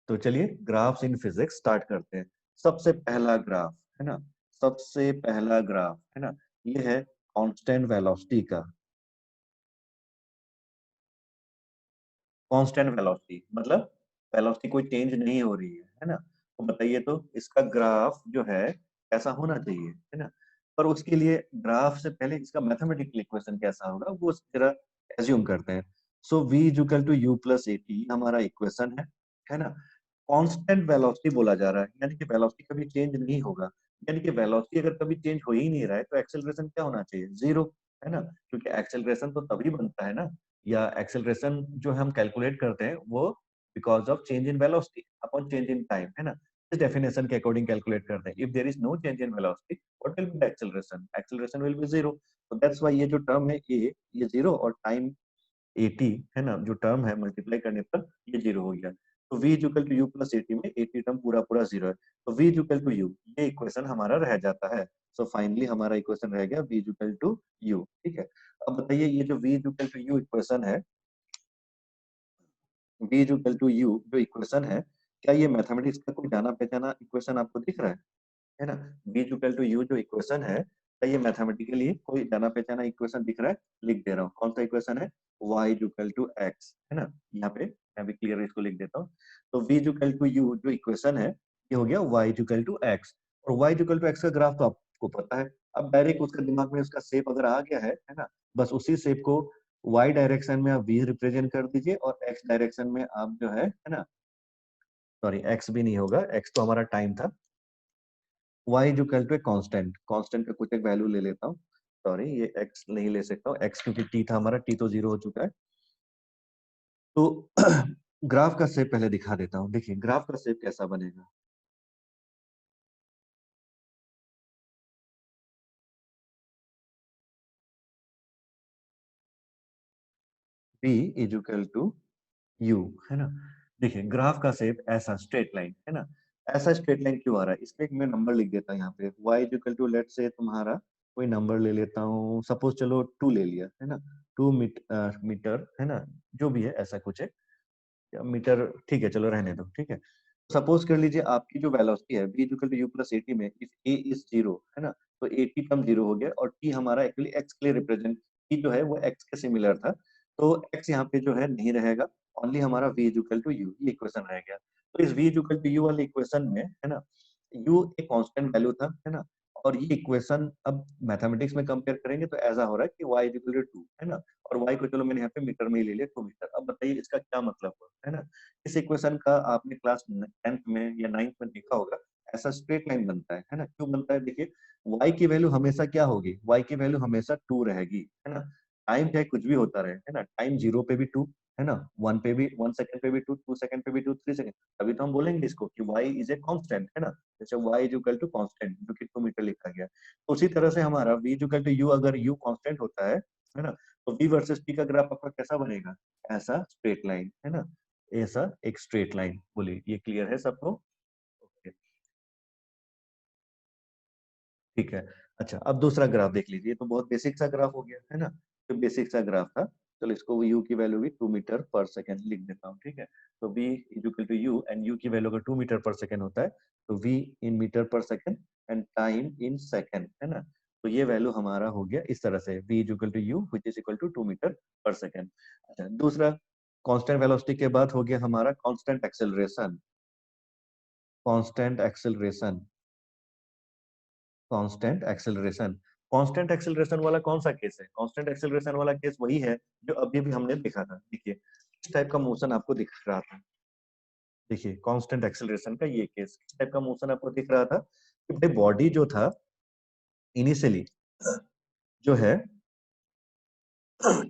तो चलिए graphs in physics start करते हैं। सबसे पहला ग्राफ है ना, सबसे पहला ग्राफ है ना, ये है कांस्टेंट वेलोसिटी का। कांस्टेंट वेलोसिटी मतलब वेलोसिटी कोई चेंज नहीं हो रही है ना। तो बताइए तो इसका ग्राफ जो है कैसा होना चाहिए, है ना। पर उसके लिए ग्राफ से पहले इसका मैथमेटिकल इक्वेशन कैसा होगा वो जरा एज्यूम करते हैं। So v equal to u plus A T हमारा इक्वेशन है ना। कांस्टेंट वेलोसिटी बोला जा रहा है, यानी कि वेलोसिटी कभी चेंज नहीं होगा। यानी कि वेलोसिटी अगर कभी चेंज हो ही नहीं रहा है तो एक्सेलरेशन क्या होना चाहिए, जीरो, है ना। क्योंकि एक्सेलरेशन तो तभी बनता है ना, या एक्सेलरेशन जो हम कैलकुलेट करते हैं वो because of change in velocity upon change in time, है ना। इस डेफिनेशन के अकॉर्डिंग कैलकुलेट करते हैं। If there is no change in velocity what will be the acceleration, acceleration will be zero. तो दैट्स व्हाई ये जो टर्म है ये जीरो, और टाइम 80 है ना जो टर्म है मल्टीप्लाई करने पर ये जीरो हो गया। तो v equal to u plus 80 में 80 टर्म पूरा पूरा जीरो है, तो v इक्वल टू u ये इक्वेशन हमारा रह जाता है। सो फाइनली हमारा इक्वेशन रह गया v इक्वल टू u, ठीक है। अब बताइए ये जो v equal to u equation है, v इक्वल टू u जो इक्वेशन है, क्या ये मैथमेटिक्स का कोई जाना पहचाना इक्वेशन आपको दिख रहा है ना। v इक्वल टू u जो इक्वेशन है, क्या ये मैथमेटिकली कोई जाना पहचाना इक्वेशन दिख रहा है। लिख दे रहा हूँ कौन सा इक्वेशन है, y इक्वल टू x, है ना। यहाँ पे मैं भी क्लियर इसको लिख देता हूँ। तो v इक्वल टू u जो इक्वेशन है ये हो गया y इक्वल टू x, और y इक्वल टू x का ग्राफ तो आपको पता है। अब डायरेक्ट उसका दिमाग में उसका शेप अगर आ गया है ना, बस उसी शेप को y डायरेक्शन में आप v रिप्रेजेंट कर दीजिए और x डायरेक्शन में आप जो है ना, सॉरी x भी नहीं होगा, x तो हमारा टाइम था। y जो इक्वल टू कांस्टेंट, कांस्टेंट का कुछ एक वैल्यू ले लेता हूँ। सॉरी ये x नहीं ले सकता हूँ, x क्योंकि t था हमारा, t तो जीरो हो चुका है। तो ग्राफ का शेप पहले दिखा देता हूँ। देखिए ग्राफ का शेप कैसा बनेगा। b is equal to u, है ना। देखिए ग्राफ का शेप ऐसा स्ट्रेट लाइन है ना। ऐसा स्ट्रेट लाइन क्यों आ रहा है, इसमें एक मैं नंबर लिख देता हूँ यहाँ पे। y is equal to let say तुम्हारा कोई नंबर ले लेता हूँ, सपोज चलो 2 ले लिया, है ना। 2 मीटर है ना, जो भी है ऐसा कुछ है, या मीटर ठीक है चलो रहने दो, ठीक है। सपोज कर लीजिए आपकी जो वेलोसिटी है v equal to u plus 80 में इफ a इज जीरो, है ना, तो 80 टर्म जीरो हो गया, और t हमारा एक्चुअली x के लिए रिप्रेजेंट, t जो है वो x के सिमिलर था, तो x यहाँ पे जो है नहीं रहेगा, ओनली हमारा v इक्वल टू u ये इक्वेशन रह गया। तो इस v इक्वल टू u वाले इक्वेशन में है ना, u एक कांस्टेंट वैल्यू था, है ना। और ये इक्वेशन अब मैथमेटिक्स में कंपेयर करेंगे तो ऐसा हो रहा है कि y इक्वल टू 2, है ना, और y को चलो मैंने यहाँ पे मीटर में ही ले लिया 2 मीटर। अब बताइए इसका क्या मतलब हुआ, है ना। इस इक्वेशन का आपने क्लास 10th में या 9th में देखा होगा, ऐसा स्ट्रेट लाइन बनता है ना। क्यों बनता है, देखिए y की वैल्यू हमेशा क्या होगी, y की वैल्यू हमेशा 2 रहेगी, है ना। टाइम चाहे कुछ भी होता रहे, है ना, टाइम 0 पे भी 2, है ना, 1 पे भी, 1 सेकंड पे भी 2, 2 सेकंड पे भी 2, 3 सेकंड, तभी तो हम बोलेंगे इसको कि y इज ए कांस्टेंट, है ना। जैसे y is equal to constant जो कि 2 मीटर लिखा गया। तो उसी तरह से हमारा v इक्वल टू u, अगर u कांस्टेंट होता है ना, तो v वर्सेस t का ग्राफ आपका कैसा बनेगा, ऐसा स्ट्रेट लाइन, है ना, ऐसा एक स्ट्रेट लाइन। बोलिए ये क्लियर है सबको। ओके ठीक है। अच्छा अब दूसरा ग्राफ देख लीजिए, तो बहुत बेसिक सा ग्राफ हो गया, है ना। तो बेसिक सा ग्राफ था, चलो इसको u की वैल्यू भी 2 मीटर पर सेकंड लिख देता हूँ, ठीक है। तो v is equal to u, and u की वैल्यू अगर 2 मीटर पर सेकंड होता है तो v in metre per second and time in second, है ना। तो ये वैल्यू हमारा हो गया इस तरह से, v is equal to u which is equal to 2 metre per second. अच्छा दूसरा, कांस्टेंट वेलोसिटी के बाद हो गया हमारा constant acceleration. Constant acceleration, constant acceleration, constant acceleration वाला कौन सा केस है, कांस्टेंट एक्सेलरेशन वाला केस वही है जो अभी भी हमने देखा था। देखिए इस टाइप का मोशन आपको दिख रहा था। देखिए कांस्टेंट एक्सेलरेशन का ये केस, किस टाइप का मोशन आपको दिख रहा था कि भाई बॉडी जो था इनिशियली जो है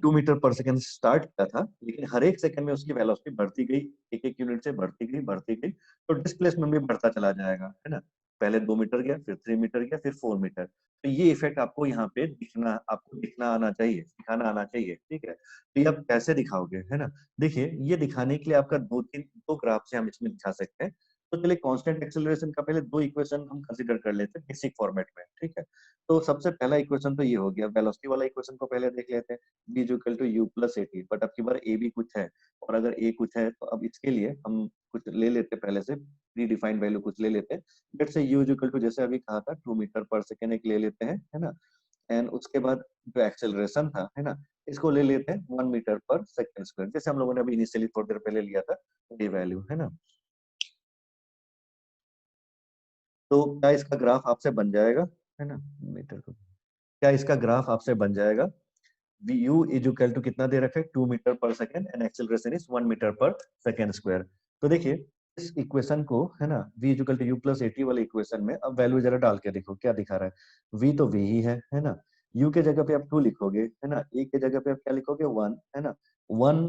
2 मीटर पर सेकंड स्टार्ट किया था, लेकिन हर एक सेकंड में उसकी वेलोसिटी बढ़ती गई, एक एक यूनिट से बढ़ती गई, तो डिस्प्लेसमेंट भी बढ़ता चला जाएगा, है ना। पहले 2 मीटर गया, फिर 3 मीटर गया, फिर 4 मीटर। तो ये इफेक्ट आपको यहाँ पे दिखना, आपको दिखना आना चाहिए, दिखाना आना चाहिए, ठीक है। तो ये आप कैसे दिखाओगे, है ना। देखिए ये दिखाने के लिए आपका दो ग्राफ से हम इसमें दिखा सकते हैं। तो चलिए कांस्टेंट एक्सेलरेशन का पहले दो इक्वेशन हम कंसीडर कर लेते हैं बेसिक फॉर्मेट में, ठीक है। तो सबसे पहला इक्वेशन तो ये हो गया, वेलोसिटी वाला इक्वेशन को पहले देख लेते हैं, v is equal to u plus at, but अब की बार a भी कुछ है, और अगर a कुछ है तो अब इसके लिए हम कुछ ले लेते हैं, पहले से प्री डिफाइंड वैल्यू कुछ ले लेते हैं। Let's say u is equal to जैसे अभी कहा था 2 मीटर पर सेकेंड एक ले लेते हैं, है ना। एंड उसके बाद जो एक्सेलरेशन था, है ना, इसको ले लेते हैं 1 मीटर पर सेकेंड स्क्वायर, जैसे हम लोगों ने अभी इनिशियली थोड़ी देर पहले लिया था ये वैल्यू, है ना। तो क्या इसका ग्राफ आपसे बन जाएगा, है ना, मीटर को, क्या इसका ग्राफ आपसे बन जाएगा, u इज इक्वल टू कितना दे रखे 2 metre per second and acceleration is 1 metre per second square. तो देखिए इस इक्वेशन को, है ना, v is equal to u plus AT वाले इक्वेशन में अब वैल्यू जरा डाल के देखो क्या दिखा रहा है, v तो v ही है ना। u के जगह पे आप 2 लिखोगे, है ना, a के जगह पे आप क्या लिखोगे 1, है ना। 1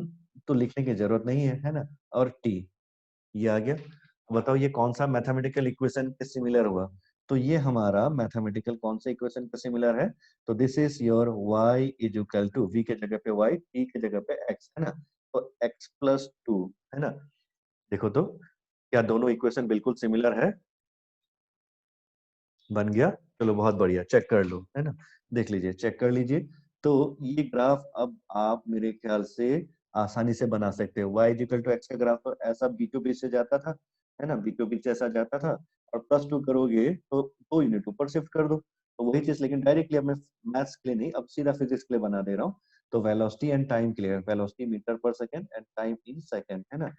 तो लिखने की जरूरत नहीं है ना, और t ये आ गया। बताओ ये कौन सा मैथमेटिकल इक्वेशन के सिमिलर हुआ, तो ये हमारा मैथमेटिकल कौन सा इक्वेशन के सिमिलर है, तो this is your y is equal to v के जगह पे y, t के जगह पे x, है ना। तो x प्लस 2, है ना। देखो तो क्या दोनों इक्वेशन बिल्कुल सिमिलर है, बन गया। चलो बहुत बढ़िया, चेक कर लो, है ना, देख लीजिए, चेक कर लीजिए। तो ये ग्राफ अब आप मेरे ख्याल से आसानी से बना सकते हो, y इक्वल टू एक्स का ग्राफ तो ऐसा बी टू बी से जाता था, है ना, बी टू बी से ऐसा जाता था, और प्लस 2 करोगे तो 2 यूनिट ऊपर शिफ्ट कर दो, तो वही चीज, लेकिन डायरेक्टली अब मैं मैथ्स के लिए नहीं, अब सीधा फिजिक्स के लिए बना दे रहा हूँ। तो वेलोसिटी एंड टाइम के लिए, velocity metre per second and time in second, है ना।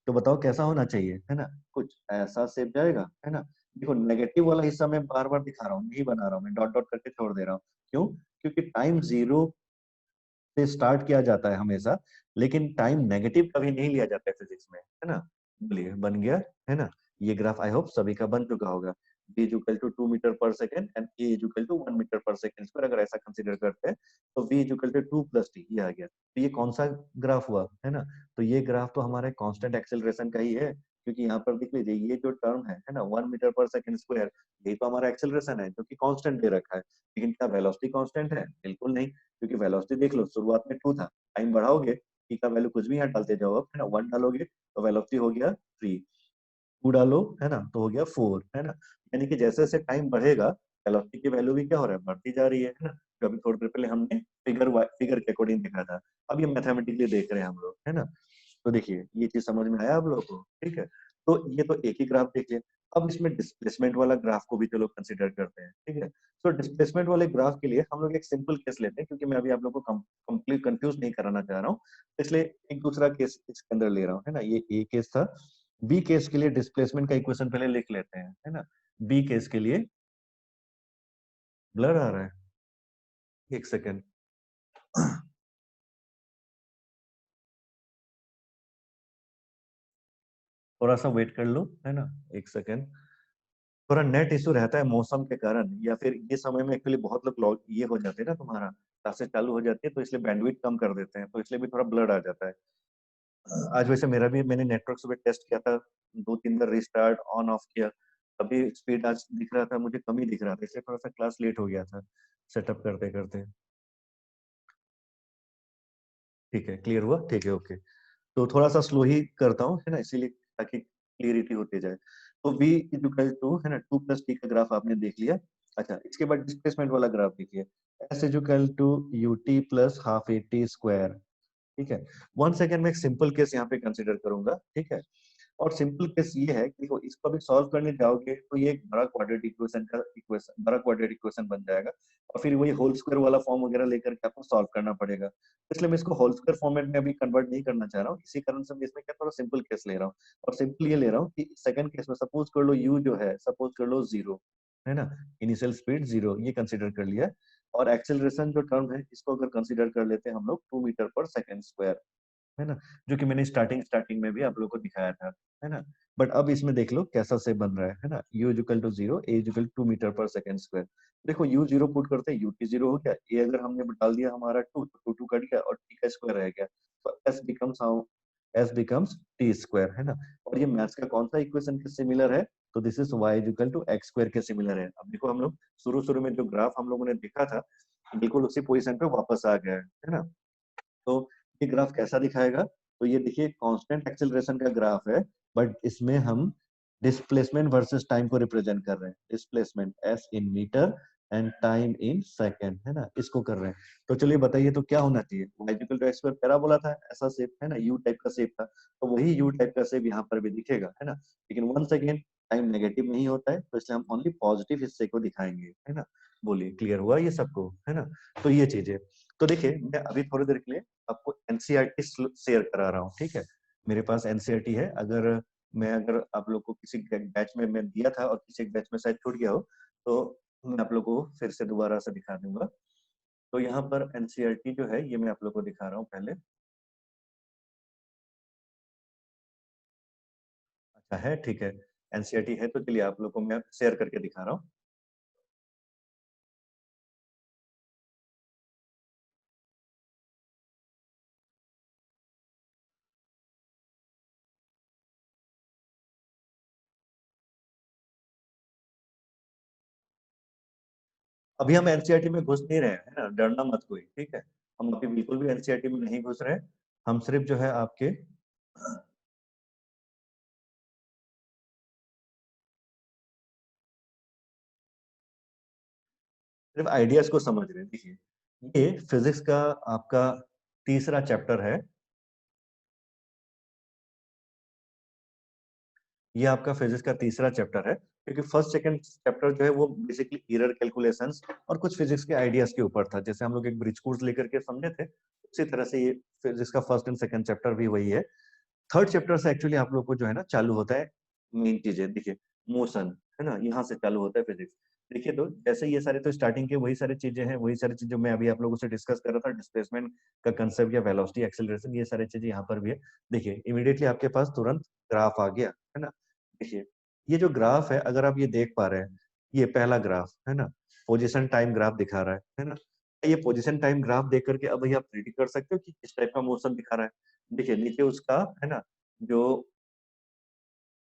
तो बताओ कैसा होना चाहिए, है ना, कुछ ऐसा सेप जाएगा, है ना। देखो नेगेटिव वाला हिस्सा मैं बार बार दिखा रहा हूँ, नहीं बना रहा हूँ, मैं डॉट डॉट करके छोड़ दे रहा हूँ। क्यों? क्योंकि टाइम जीरो से स्टार्ट किया जाता है हमेशा, लेकिन टाइम नेगेटिव कभी नहीं लिया जाता है फिजिक्स में, है ना। बोलिए बन गया, है ना। ये ग्राफ आई होप सभी का बन चुका होगा। b is equal to 2 metre per second and a is equal to 1 metre per second square, अगर ऐसा कंसीडर करते हैं तो v is equal to 2 plus t, ये आ गया। तो ये कौन सा ग्राफ हुआ, है ना। तो ये ग्राफ तो हमारे कांस्टेंट एक्सेलरेशन का ही है, क्योंकि यहाँ पर देख लीजिए ये जो टर्म है ना, 1 मीटर पर सेकेंड स्क्वायर, यही तो हमारा एक्सेलरेशन है जो कि कांस्टेंट दे रखा है। लेकिन क्या वेलोसिटी कांस्टेंट है? बिल्कुल नहीं, क्योंकि वेलोसिटी देख लो शुरुआत में 2 था, टाइम बढ़ाओगे t का वैल्यू कुछ भी यहाँ डालते जाओ आप, है ना, 1 डालोगे तो वेलोसिटी हो गया 3, 2 डालो, है ना, तो हो गया 4, है ना। यानी कि जैसे जैसे टाइम बढ़ेगा वेलोसिटी की वैल्यू भी क्या हो रहा है, बढ़ती जा रही है ना। जो अभी थोड़ी देर पहले हमने फिगर के अकॉर्डिंग देखा था, अब ये मैथमेटिकली देख रहे हैं हम लोग, है ना। तो देखिए ये चीज समझ में आया आप लोगों को, ठीक है। तो ये तो एक ही ग्राफ देख लिया, अब इसमें डिस्प्लेसमेंट वाला ग्राफ को भी चलो कंसीडर करते हैं, ठीक है। तो डिस्प्लेसमेंट वाले ग्राफ के लिए हम लोग एक सिंपल केस लेते हैं, क्योंकि मैं अभी आप लोगों को कंप्लीट कंफ्यूज नहीं कराना चाह रहा हूँ, इसलिए एक दूसरा केस इसके अंदर ले रहा हूँ, है ना। ये ए केस था, बी केस के लिए डिस्प्लेसमेंट का इक्वेशन पहले लिख लेते हैं, है ना। बी केस के लिए ब्लर आ रहा है, एक सेकेंड, थोड़ा सा वेट कर लो, है ना, एक सेकेंड। थोड़ा नेट इशू रहता है मौसम के कारण, या फिर ये समय में एक्चुअली बहुत लोग लॉग ये हो जाते हैं ना, तुम्हारा क्लासेस चालू हो जाती है, तो इसलिए बैंडविड्थ कम कर देते हैं, तो इसलिए भी थोड़ा ब्लड आ जाता है। आज वैसे मेरा भी, मैंने नेटवर्क सुबह टेस्ट किया था, 2-3 बार रिस्टार्ट ऑन ऑफ किया, अभी स्पीड आज दिख रहा था मुझे, कम ही दिख रहा था, इसलिए थोड़ा सा क्लास लेट हो गया था सेटअप करते करते। ठीक है, क्लियर हुआ, ठीक है, ओके। तो थोड़ा सा स्लो ही करता हूँ, है ना, इसीलिए ताकि क्लियरिटी होती जाए। तो v इक्वल टू, है ना, 2 प्लस टी का ग्राफ आपने देख लिया। अच्छा, इसके बाद डिस्प्लेसमेंट वाला ग्राफ देखिए, s equal to U T plus half A T square, ठीक है। 1 सेकेंड में एक सिंपल केस यहाँ पे कंसिडर करूंगा, ठीक है। और सिंपल केस ये है कि देखो इसको अभी सॉल्व करने जाओगे तो ये एक बड़ा क्वाड्रेटिक इक्वेशन का इक्वेशन, बड़ा क्वाड्रेटिक इक्वेशन बन जाएगा, और फिर वही होल स्क्वायर वाला फॉर्म वगैरह लेकर के आपको सॉल्व करना पड़ेगा। इसलिए मैं इसको होल स्क्वायर फॉर्मेट में अभी कन्वर्ट नहीं करना चाह रहा हूँ, इसी कारण से मैं इसमें क्या थोड़ा सिंपल केस ले रहा हूँ। और सिंपल ये ले रहा हूँ कि सेकंड केस में सपोज कर लो यू जो है, सपोज कर लो 0, है ना, इनिशियल स्पीड 0 ये कंसिडर कर लिया। और एक्सेलरेशन जो टर्म है इसको अगर कंसिडर कर लेते हैं हम लोग 2 मीटर पर सेकेंड स्क्वायर, है ना, जो कि मैंने स्टार्टिंग स्टार्टिंग में भी आप लोगों को दिखाया था, है ना। बट अब इसमें देख लो कैसा से बन रहा है ना, u equal to 0, a equal 2 metre per second square. देखो u 0 पुट करते हैं, u t 0 हो गया, a अगर हमने डाल दिया हमारा 2 तो 2 कट गया और t का स्क्वायर रह गया, तो s बिकम्स t स्क्वायर, है ना। और ये मैथ्स का कौन सा इक्वेशन के सिमिलर है, तो this is y equal to x square के सिमिलर है। अब देखो हम लोग शुरू शुरू में जो ग्राफ हम लोगों ने देखा था, बिल्कुल उसी पोजीशन पे वापस आ गया है ना। तो ये ग्राफ कैसा दिखाएगा, तो ये देखिए कांस्टेंट एक्सेलरेशन का ग्राफ है, बट इसमें हम डिस्प्लेसमेंट वर्सेस टाइम को रिप्रेजेंट कर रहे हैं, displacement S in metre and time in second, है ना, इसको कर रहे हैं। तो चलिए बताइए तो क्या होना चाहिए, y equal to X square parabola था, ऐसा शेप है ना, यू टाइप का शेप था, तो वही यू टाइप का शेप यहाँ पर भी दिखेगा, है ना। लेकिन वंस अगेन टाइम नेगेटिव नहीं होता है, तो इसलिए हम ओनली पॉजिटिव हिस्से को दिखाएंगे, है ना। बोलिए क्लियर हुआ ये सबको, है ना। तो ये चीजें, तो देखिए मैं अभी थोड़ी देर के लिए आपको एनसीईआरटी शेयर करा रहा हूँ, ठीक है। मेरे पास एनसीईआरटी है, अगर आप लोग को किसी बैच में मैं दिया था और किसी बैच में शायद छूट गया हो, तो मैं आप लोग को फिर से दोबारा से दिखा दूंगा। तो यहाँ पर एनसीईआरटी जो है ये मैं आप लोग को दिखा रहा हूँ पहले। अच्छा है, ठीक है, एनसीईआरटी है, तो चलिए आप लोग को मैं शेयर करके दिखा रहा हूँ। अभी हम एनसीईआरटी में घुस नहीं रहे हैं, है ना, डरना मत कोई, ठीक है। हम अभी बिल्कुल भी एनसीईआरटी में नहीं घुस रहे हैं। हम सिर्फ जो है आपके सिर्फ आइडियाज को समझ रहे हैं। देखिए ये फिजिक्स का आपका तीसरा चैप्टर है। ये आपका फिजिक्स का तीसरा चैप्टर है, क्योंकि फर्स्ट सेकंड चैप्टर जो है वो बेसिकली एरर कैलकुलेशंस और कुछ फिजिक्स के आइडियाज के ऊपर था, जैसे हम लोग एक ब्रिज कोर्स लेकर के समझे थे, उसी तरह से ये फिजिक्स का फर्स्ट एंड सेकंड चैप्टर भी वही है। थर्ड चैप्टर से एक्चुअली आप लोग को जो है ना चालू होता है मेन चीजें, देखिए मोशन, है ना, यहाँ से चालू होता है फिजिक्स। देखिए तो जैसे ये सारे तो स्टार्टिंग के वही सारी चीजें हैं, वही सारी चीजें मैं अभी आप लोगों से डिस्कस कर रहा था, डिस्प्लेसमेंट का कंसेप्ट या वेलोसिटी एक्सेलरेशन, ये सारी चीजें यहाँ पर भी है। देखिए इमीडिएटली आपके पास तुरंत ग्राफ आ गया, है ना। देखिए ये जो ग्राफ है, अगर आप ये देख पा रहे हैं, ये पहला ग्राफ है ना, पोजिशन टाइम ग्राफ दिखा रहा है ना। ये पोजिशन टाइम ग्राफ देख करके अब भैया आप प्रिडिक्ट कर सकते हो कि किस टाइप का मोशन दिखा रहा है। देखिए नीचे उसका, है ना, जो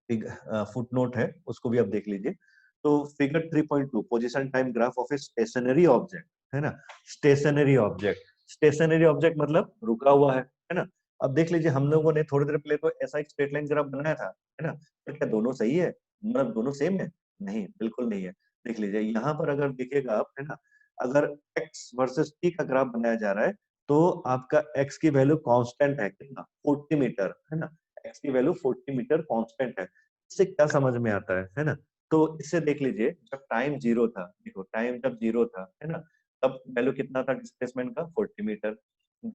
फुट नोट है उसको भी आप देख लीजिए। तो figure 3.2 position time graph of a stationary object, है ना। स्टेशनरी ऑब्जेक्ट, स्टेशनरी ऑब्जेक्ट मतलब रुका हुआ है ना। अब देख लीजिए हम लोगों ने थोड़ी देर पहले तो ऐसा एक स्ट्रेट लाइन ग्राफ बनाया था, है ना, तो क्या दोनों सही है, मतलब दोनों सेम है? नहीं, बिल्कुल नहीं है। देख लीजिए यहाँ पर अगर देखिएगा आप, है ना, अगर x वर्सेस t का ग्राफ बनाया जा रहा है, तो आपका x की वैल्यू कांस्टेंट है, कितना, 40 मीटर, है ना। x की वैल्यू 40 मीटर कांस्टेंट है। इससे क्या समझ में आता है ना। तो इससे देख लीजिए जब टाइम जीरो था, देखो टाइम जब जीरो था, है ना, तब वैल्यू कितना था डिस्प्लेसमेंट का, 40 मीटर।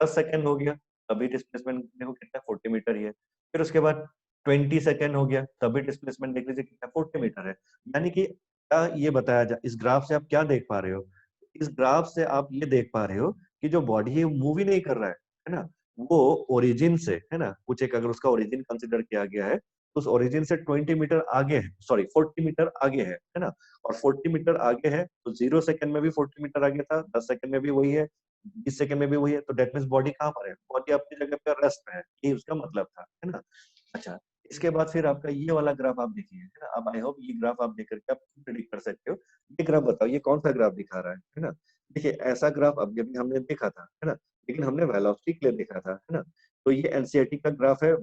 10 सेकंड हो गया, तभी डिस्प्लेसमेंट देखो कितना, 40 मीटर ही है। फिर उसके बाद 20 सेकंड हो गया, तभी डिस्प्लेसमेंट देख लीजिए कितना, 40 मीटर है। यानी कि क्या ये बताया जा, इस ग्राफ से आप क्या देख पा रहे हो, इस ग्राफ से आप ये देख पा रहे हो कि जो बॉडी है मूव ही नहीं कर रहा है ना, वो ओरिजिन से, है ना, कुछ एक अगर उसका ओरिजिन कंसिडर किया गया है, तो उस ओरिजिन से 20 मीटर आगे है, सॉरी 40 मीटर आगे है ना। और 40 मीटर आगे है तो 0 सेकंड में भी 40 मीटर आगे था, 10 सेकंड में भी वही है, 20 सेकंड में भी वही है, तो डेट मीन्स बॉडी कहाँ पर है, बॉडी अपनी जगह पर रेस्ट में है, ये उसका मतलब था, है ना। अच्छा, इसके बाद फिर आपका ये वाला ग्राफ आप देखिए, है ना। अब आई होप ये ग्राफ आप देख करके आप प्रिडिक्ट कर सकते हो। ये ग्राफ बताओ ये कौन सा ग्राफ दिखा रहा है ना। देखिए ऐसा ग्राफ अब अभी हमने देखा था, है ना, लेकिन हमने वेलोसिटी के लिए देखा था, है ना। तो ये एनसीईआरटी का ग्राफ है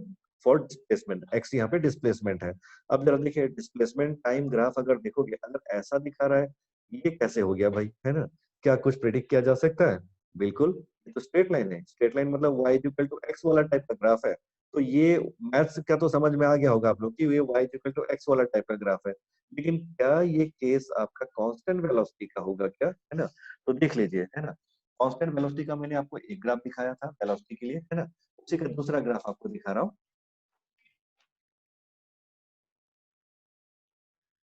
फॉर डिस्प्लेसमेंट, एक्स यहाँ पे डिस्प्लेसमेंट है। अब जरा देखिए डिस्प्लेसमेंट टाइम ग्राफ अगर देखोगे, अगर ऐसा दिखा रहा है, ये कैसे हो गया भाई, है ना। क्या कुछ प्रिडिक्ट किया जा सकता है? बिल्कुल, ये तो स्ट्रेट लाइन है, स्ट्रेट लाइन मतलब y इक्वल टू x वाला टाइप का ग्राफ है। तो ये मैथ्स का तो समझ में आ गया होगा आप लोग कि ये y इक्वल टू x वाला टाइप का ग्राफ है। लेकिन क्या ये केस आपका कांस्टेंट वेलोसिटी का होगा क्या, है ना। तो देख लीजिए, है ना, कांस्टेंट वेलोसिटी का मैंने आपको एक ग्राफ दिखाया था वेलोसिटी के लिए, है ना। उसी का दूसरा ग्राफ आपको दिखा रहा हूँ।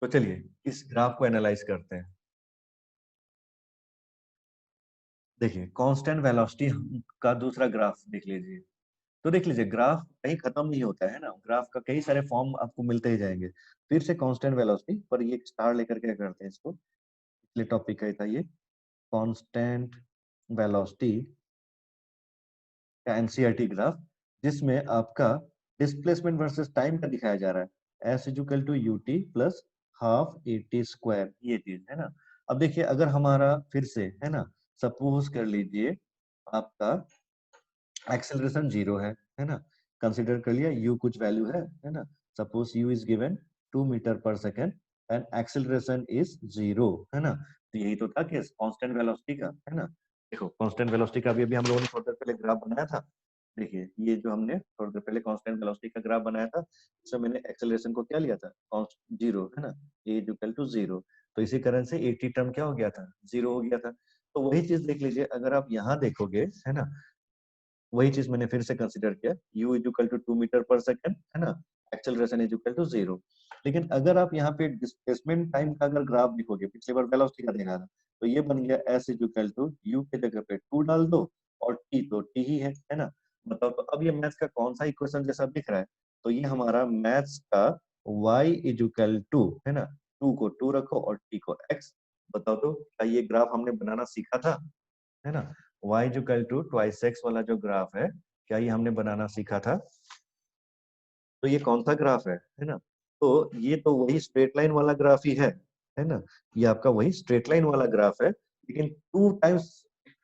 तो चलिए इस ग्राफ को एनालाइज करते हैं। देखिए कांस्टेंट वेलोसिटी का दूसरा ग्राफ देख लीजिए। तो देख लीजिए ग्राफ कहीं खत्म नहीं होता है ना, ग्राफ का कई सारे फॉर्म आपको मिलते ही जाएंगे। फिर से कांस्टेंट वेलोसिटी पर ये स्टार लेकर के करते हैं इसको, पिछले टॉपिक का ही था ये, कांस्टेंट वेलोसिटी का एनसीईआरटी ग्राफ, जिसमें आपका डिस्प्लेसमेंट वर्सेस टाइम का दिखाया जा रहा है, S equal to U T plus half A T square, ये चीज है ना। अब देखिए अगर हमारा फिर से, है ना, सपोज कर लीजिए आपका एक्सेलरेशन जीरो है ना, कंसिडर कर लिया यू कुछ वैल्यू है ना, suppose U is given 2 metre per second and acceleration is 0, है ना। तो यही तो था कि कांस्टेंट वेलोसिटी का, है ना। देखो कांस्टेंट वेलोसिटी का भी हम लोगों ने थोड़ी देर पहले ग्राफ बनाया था। देखिए ये जो हमने थोड़ी देर पहले कांस्टेंट वेलोसिटी का ग्राफ बनाया था, इसमें मैंने एक्सेलरेशन को क्या लिया था, कांस्टेंट 0, है ना, a इक्वल टू 0। तो इसी कारण से 80 टर्म क्या हो गया था, 0 हो गया था। तो वही चीज देख लीजिए, अगर आप यहाँ देखोगे, है ना, वही चीज मैंने फिर से कंसिडर किया, u is equal to 2 metre per second, है ना, एक्सेलरेशन इज इक्वल टू 0। लेकिन अगर आप यहाँ पे डिस्प्लेसमेंट टाइम का अगर ग्राफ देखोगे, पिछली बार वेलोसिटी का देखा था, तो ये बन गया s is equal to u के जगह पे 2 डाल दो और t तो t ही है ना। मतलब तो अब ये मैथ्स का कौन सा इक्वेशन जैसा दिख रहा है, तो ये हमारा मैथ्स का y इज इक्वल टू, है ना, 2 को 2 रखो और t को x। बताओ तो क्या ये ग्राफ हमने बनाना सीखा था, है ना। y equal to twice x वाला जो ग्राफ है, क्या ये हमने बनाना सीखा था। तो ये कौन सा ग्राफ है ना। तो ये तो वही स्ट्रेट लाइन वाला ग्राफ ही है ना। ये आपका वही स्ट्रेट लाइन वाला ग्राफ है, लेकिन 2 टाइम्स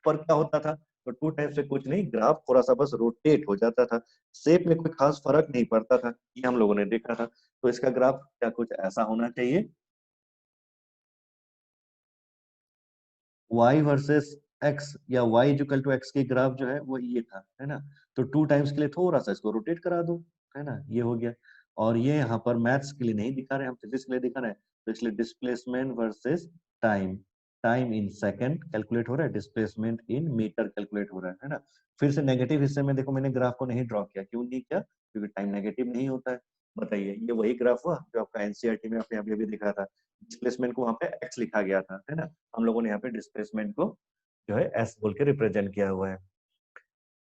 पर क्या होता था, तो 2 टाइम्स से कुछ नहीं, ग्राफ थोड़ा सा बस रोटेट हो जाता था, शेप में कोई खास फर्क नहीं पड़ता था, ये हम लोगों ने देखा था। तो इसका ग्राफ क्या कुछ ऐसा होना चाहिए, y वर्सेस x या y इक्वल टू x की ग्राफ जो है वो ये था, है ना। तो 2 टाइम्स के लिए थोड़ा सा इसको रोटेट करा दो, है ना, ये हो गया। और ये यहाँ पर मैथ्स के लिए नहीं दिखा रहे, हम फिजिक्स के लिए दिखा रहे हैं, तो इसलिए displacement versus time, time in second calculate हो रहा है, डिस्प्लेसमेंट इन मीटर कैलकुलेट हो रहा है ना। फिर से नेगेटिव हिस्से में देखो मैंने ग्राफ को नहीं ड्रॉ किया, क्यों नहीं किया, क्योंकि टाइम नेगेटिव नहीं होता है। बताइए, ये वही ग्राफ हुआ जो आपका एनसीईआरटी में आपने अभी अभी दिखा था, डिस्प्लेसमेंट को वहां पे x लिखा गया था, है ना। हम लोगों ने यहाँ पे डिस्प्लेसमेंट को जो है एस बोल के रिप्रेजेंट किया हुआ है।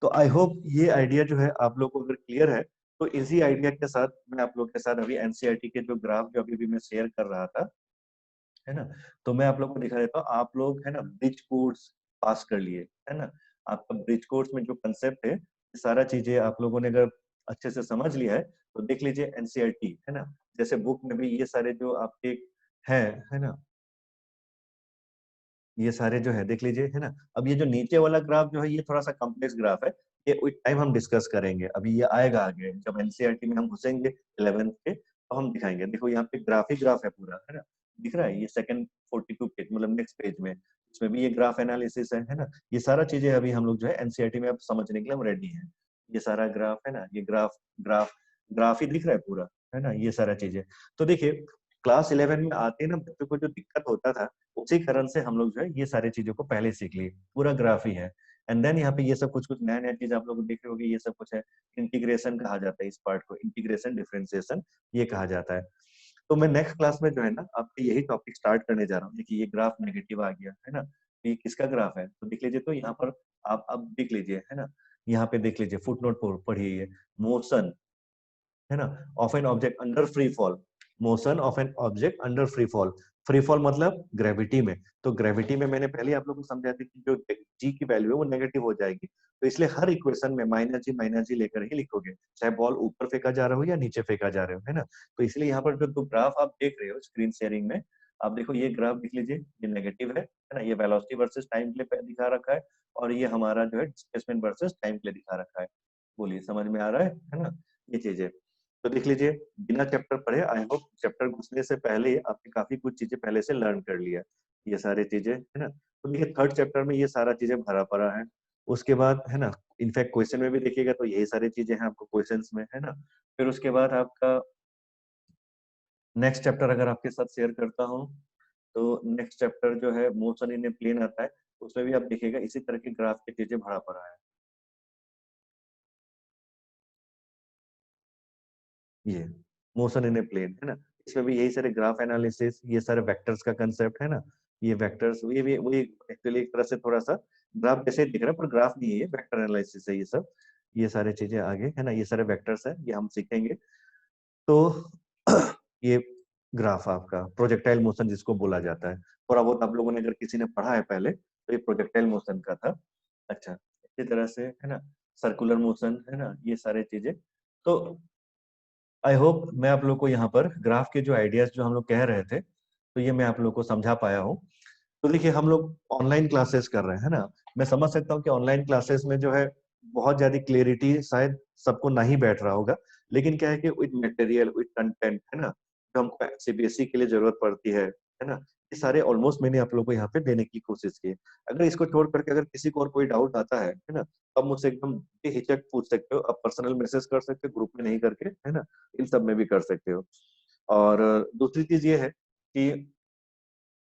तो आई होप ये आइडिया जो है आप लोग को अगर क्लियर है, तो इसी आइडिया के साथ मैं आप लोग के साथ अभी एनसीईआरटी के जो ग्राफ जो अभी भी मैं शेयर कर रहा था, है ना, तो मैं आप लोग को दिखा देता हूँ। आप लोग, है ना, ब्रिज कोर्स पास कर लिए, है ना। आपका ब्रिज कोर्स में जो कंसेप्ट है, ये सारा चीजें आप लोगों ने अगर अच्छे से समझ लिया है, तो देख लीजिए एनसीईआरटी, है ना, जैसे बुक में भी ये सारे जो आपके हैं, है ना, ये सारे जो है देख लीजिए, है ना। अब ये जो नीचे वाला ग्राफ जो है, ये थोड़ा सा कॉम्प्लेक्स ग्राफ है, ये विद टाइम हम डिस्कस करेंगे, अभी ये आएगा आगे जब एनसीईआरटी में हम घुसेंगे 11th के, तो हम दिखाएंगे। देखो यहाँ पे ग्राफ ही ग्राफ है पूरा, है ना, दिख रहा है, ये सेकंड 42 पेज मतलब नेक्स्ट पेज में, इसमें भी ये ग्राफ एनालिसिस है ना। ये सारा चीजें अभी हम लोग जो है एनसीईआरटी में अब समझने के लिए हम रेडी हैं। ये सारा ग्राफ है ना, ये ग्राफ ग्राफ ग्राफ ही दिख रहा है पूरा, है ना, ये सारा चीजें। तो देखिए क्लास 11 में आते ना बच्चों को जो दिक्कत होता था, उसी कारण से हम लोग जो है ये सारी चीजों को पहले सीख लिए, पूरा ग्राफ ही है। एंड देन यहाँ पे ये सब कुछ कुछ नया नया चीज आप लोग देख रहे होगे, ये सब कुछ है, इंटीग्रेशन कहा जाता है इस पार्ट को, इंटीग्रेशन डिफरेंशिएशन ये कहा जाता है। तो मैं नेक्स्ट क्लास में जो है ना आपके यही टॉपिक स्टार्ट करने जा रहा हूँ। देखिए ये ग्राफ नेगेटिव आ गया, है ना, ये किसका ग्राफ है, तो देख लीजिए। तो यहाँ पर आप अब देख लीजिए, है ना, यहाँ पे देख लीजिए, फुट नोट पढ़िए, मोशन, है ना, of an object under free fall, motion of an object under free fall. Free fall मतलब ग्रेविटी में, तो ग्रेविटी में मैंने पहले आप लोगों को समझाया था कि जो जी की वैल्यू है वो नेगेटिव हो जाएगी, तो इसलिए हर इक्वेशन में माइनस जी लेकर ही लिखोगे, चाहे बॉल ऊपर फेंका जा रहा हो या नीचे फेंका जा रहे हो, है ना। तो इसलिए यहाँ पर जो ग्राफ आप देख रहे हो स्क्रीन शेयरिंग में, आप देखो ये ग्राफ देख लीजिए, ये नेगेटिव है ना, ये वेलोसिटी वर्सेस टाइम के लिए दिखा रखा है, और ये हमारा जो है डिस्प्लेसमेंट वर्सेस टाइम के लिए दिखा रखा है। बोलिए समझ में आ रहा है ना, ये चीजें। तो देख लीजिए, बिना चैप्टर पढ़े आई होप चैप्टर घुसने से पहले ही आपने काफी कुछ चीजें पहले से लर्न कर लिया, ये सारी चीजें, है ना। तो देखिए थर्ड चैप्टर में ये सारा चीजें भरा पड़ा है। उसके बाद, है ना, इनफैक्ट क्वेश्चन में भी देखिएगा तो यही सारी चीजें हैं आपको क्वेश्चंस में, है ना। फिर उसके बाद आपका नेक्स्ट चैप्टर अगर आपके साथ शेयर करता हूँ, तो नेक्स्ट चैप्टर जो है मोशन इन ए प्लेन आता है, उसमें भी आप देखिएगा इसी तरह के ग्राफ की चीजें भरा पड़ा है। ये मोशन इन ए प्लेन, है ना, इसमें भी यही सारे ग्राफ एनालिसिस, ये सारे वेक्टर्स का कंसेप्ट, है ना। ये वेक्टर्स ये भी वही एक्चुअली एक तरह से थोड़ा सा ग्राफ जैसे दिख रहा है, पर ग्राफ नहीं है, ये वेक्टर एनालिसिस है ये सब, ये सारी चीजें आगे, है ना, ये सारे वेक्टर्स है, ये हम सीखेंगे। तो ये ग्राफ आपका प्रोजेक्टाइल मोशन जिसको बोला जाता है, थोड़ा बहुत आप लोगों ने अगर किसी ने पढ़ा है पहले, तो ये प्रोजेक्टाइल मोशन का था। अच्छा, इसी तरह से, है ना, सर्कुलर मोशन, है ना, ये सारे चीजें। तो आई होप मैं आप लोग को यहाँ पर ग्राफ के जो आइडियाज जो हम लोग कह रहे थे, तो ये मैं आप लोग को समझा पाया हूँ। तो देखिए हम लोग ऑनलाइन क्लासेस कर रहे हैं, है ना, मैं समझ सकता हूँ कि ऑनलाइन क्लासेस में जो है बहुत ज्यादा क्लियरिटी शायद सबको नहीं बैठ रहा होगा, लेकिन क्या है कि विद मटेरियल विद कंटेंट, है ना, जो हमको सीबीएसई के लिए जरूरत पड़ती है ना, ये सारे ऑलमोस्ट मैंने आप लोगों को यहाँ पे देने की कोशिश की है। अगर इसको छोड़ करके अगर किसी को और कोई डाउट आता है ना, तो आप मुझसे एकदम बेहिचक पूछ सकते हो, आप पर्सनल मैसेज कर सकते हो, ग्रुप में नहीं करके, है ना, इन सब में भी कर सकते हो। और दूसरी चीज ये है कि